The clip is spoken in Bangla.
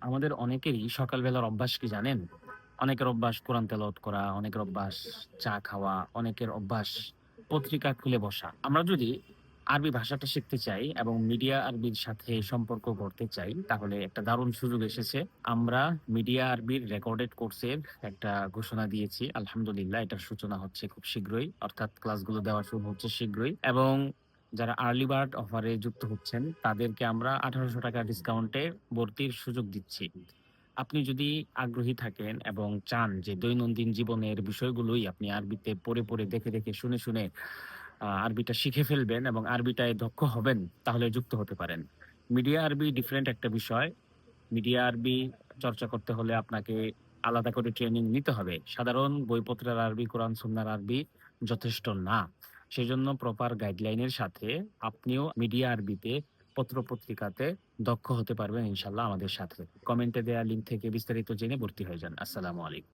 আমাদের অনেকেরই সকালবেলার অভ্যাস কি জানেন? অনেকের অভ্যাস কোরআন তেলাওয়াত করা, অনেকের অভ্যাস চা খাওয়া, অনেকের অভ্যাস পত্রিকা খুলে বসা। আমরা যদি আরবি ভাষাটা শিখতে চাই এবং মিডিয়া আরবির সাথে সম্পর্ক গড়তে চাই, তাহলে একটা দারুণ সুযোগ এসেছে। আমরা মিডিয়া আরবির রেকর্ডেড কোর্সের একটা ঘোষণা দিয়েছি। আলহামদুলিল্লাহ এটার সূচনা হচ্ছে খুব শীঘ্রই। অর্থাৎ ক্লাসগুলো দেওয়া শুরু হচ্ছে শীঘ্রই এবং যারা আর্লি বার্ড অফারে যুক্ত হচ্ছেন তাদেরকে আমরা ৳১৮০০ ডিসকাউন্টে ভর্তির সুযোগ দিচ্ছি। আপনি যদি আগ্রহী থাকেন এবং চান যে দৈনন্দিন জীবনের বিষয়গুলোই আপনি আরবিতে পড়ে, দেখে, শুনে আরবিটা শিখে ফেলবেন এবং আরবিটায় দক্ষ হবেন, তাহলে যুক্ত হতে পারেন। মিডিয়া আরবি ডিফারেন্ট একটা বিষয়। মিডিয়া আরবি চর্চা করতে হলে আপনাকে আলাদা করে ট্রেনিং নিতে হবে। সাধারণ বইপত্রের আরবি, কোরআন সুন্নাহর আরবি যথেষ্ট না। সেজন্য প্রপার গাইডলাইনের সাথে আপনিও মিডিয়া আরবিতে পত্র-পত্রিকাতে দক্ষ হতে পারবেন ইনশাআল্লাহ আমাদের সাথে। কমেন্টে দেয়া লিঙ্ক থেকে বিস্তারিত জেনে ভর্তি হয়ে যান। আসসালামু আলাইকুম।